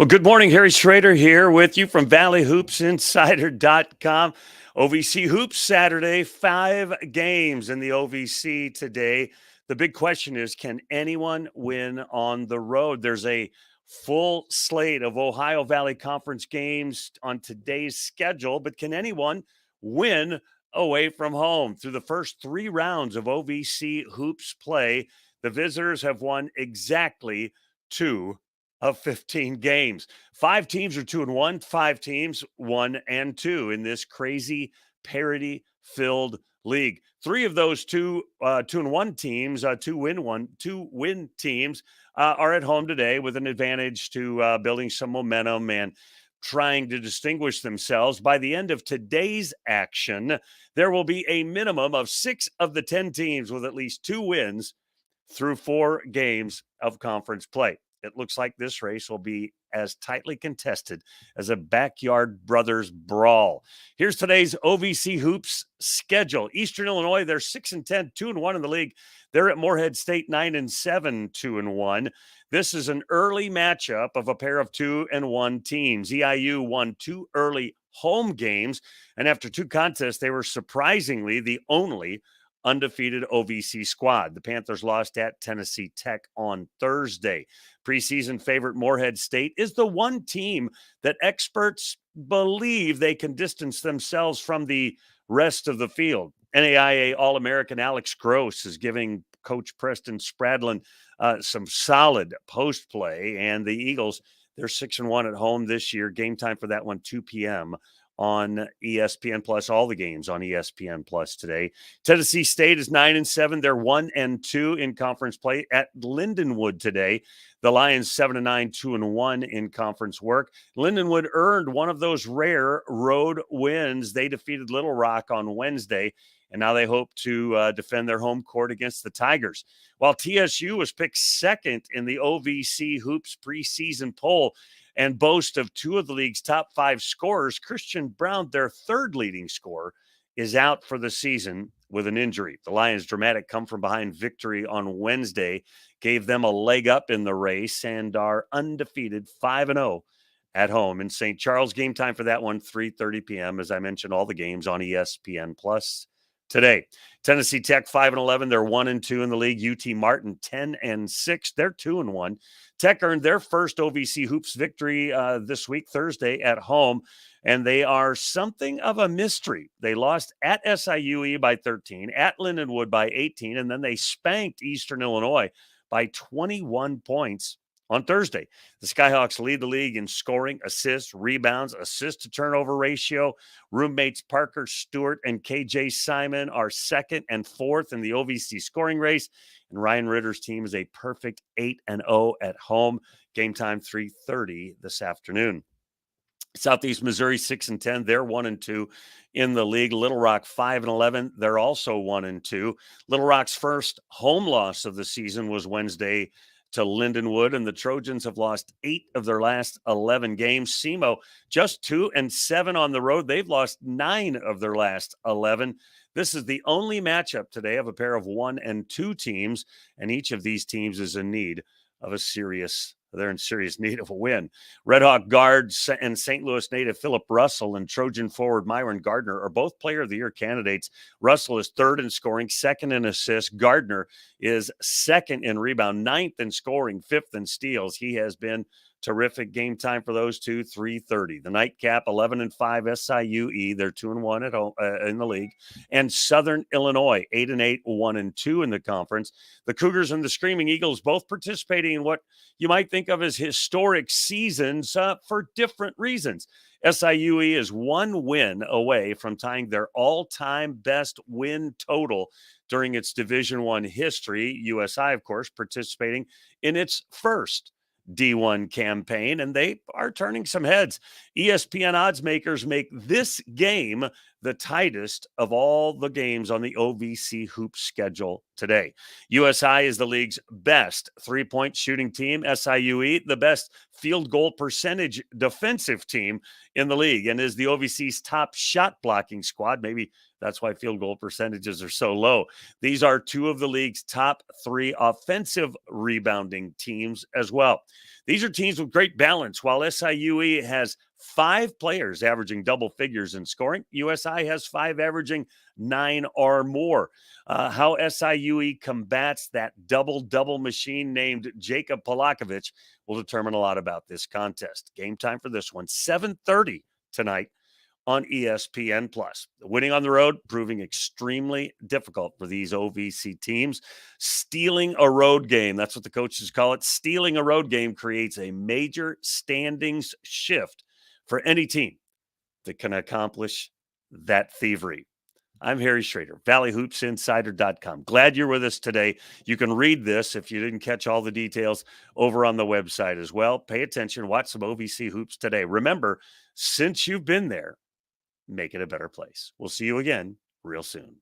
Well, good morning. Harry Schroeder here with you from ValleyHoopsInsider.com. OVC Hoops Saturday, 5 games in the OVC today. The big question is, can anyone win on the road? There's a full slate of Ohio Valley Conference games on today's schedule, but can anyone win away from home? Through the first 3 rounds of OVC Hoops play, the visitors have won exactly 2 of 15 games. 5 teams are 2-1, 5 teams 1-2 in this crazy parity-filled league. 3 of those 2-1 teams, 2-win teams, are at home today with an advantage to building some momentum and trying to distinguish themselves. By the end of today's action, there will be a minimum of 6 of the 10 teams with at least 2 wins through 4 games of conference play. It looks like this race will be as tightly contested as a backyard brothers brawl. Here's today's OVC Hoops schedule. Eastern Illinois, they're 6-10, 2-1 in the league. They're at Morehead State, 9-7, 2-1. This is an early matchup of a pair of 2-1 teams. EIU won 2 early home games, and after 2 contests, they were surprisingly the only undefeated OVC squad. The Panthers lost at Tennessee Tech on Thursday. Preseason favorite Morehead State is the one team that experts believe they can distance themselves from the rest of the field. NAIA All-American Alex Gross is giving Coach Preston Spradlin some solid post play, and the Eagles, they're 6-1 at home this year. Game time for that one, 2 p.m. on ESPN Plus, all the games on ESPN Plus today. Tennessee State is 9-7. They're 1-2 in conference play at Lindenwood today. The Lions 7-9, 2-1 in conference work. Lindenwood earned one of those rare road wins. They defeated Little Rock on Wednesday, and now they hope to defend their home court against the Tigers. While TSU was picked second in the OVC Hoops preseason poll and boast of 2 of the league's top 5 scorers, Christian Brown, their 3rd leading scorer, is out for the season with an injury. The Lions' dramatic come-from-behind victory on Wednesday gave them a leg up in the race and are undefeated 5-0 at home in St. Charles. Game time for that one, 3:30 p.m. As I mentioned, all the games on ESPN Plus today. Tennessee Tech 5-11. They're 1-2 in the league. UT Martin 10-6. They're 2-1. Tech earned their first OVC Hoops victory this week, Thursday, at home, and they are something of a mystery. They lost at SIUE by 13, at Lindenwood by 18, and then they spanked Eastern Illinois by 21 points on Thursday. The Skyhawks lead the league in scoring, assists, rebounds, assist-to-turnover ratio. Roommates Parker Stewart and KJ Simon are 2nd and 4th in the OVC scoring race. And Ryan Ritter's team is a perfect 8-0 at home. Game time 3:30 this afternoon. Southeast Missouri 6-10. They're 1-2 in the league. Little Rock 5-11. They're also 1-2. Little Rock's first home loss of the season was Wednesday to Lindenwood, and the Trojans have lost 8 of their last 11 games. SEMO just 2-7 on the road. They've lost 9 of their last 11. This is the only matchup today of a pair of 1-2 teams, and each of these teams is in need of they're in serious need of a win. Red Hawk guard and St. Louis native Philip Russell and Trojan forward Myron Gardner are both Player of the Year candidates. Russell is 3rd in scoring, 2nd in assists. Gardner is 2nd in rebound, 9th in scoring, 5th in steals. He has been terrific. Game time for those two, 3:30. The nightcap, 11-5 SIUE. They're 2-1 at home in the league. And Southern Illinois, 8-8, 1-2 in the conference. The Cougars and the Screaming Eagles both participating in what you might think of as historic seasons for different reasons. SIUE is 1 win away from tying their all-time best win total during its Division I history. USI, of course, participating in its first D1 campaign, and they are turning some heads. ESPN odds makers make this game the tightest of all the games on the OVC Hoop schedule today. USI is the league's best 3-point shooting team. SIUE, the best field goal percentage defensive team in the league, and is the OVC's top shot blocking squad, maybe That's why field goal percentages are so low. These are two of the league's top 3 offensive rebounding teams as well. These are teams with great balance. While SIUE has 5 players averaging double figures in scoring, USI has 5 averaging 9 or more. How SIUE combats that double-double machine named Jacob Polakovich will determine a lot about this contest. Game time for this one, 7:30 tonight on ESPN+. Winning on the road proving extremely difficult for these OVC teams. Stealing a road game, that's what the coaches call it. Stealing a road game creates a major standings shift for any team that can accomplish that thievery. I'm Harry Schroeder, valleyhoopsinsider.com. Glad you're with us today. You can read this if you didn't catch all the details over on the website as well. Pay attention, watch some OVC hoops today. Remember, since you've been there, make it a better place. We'll see you again real soon.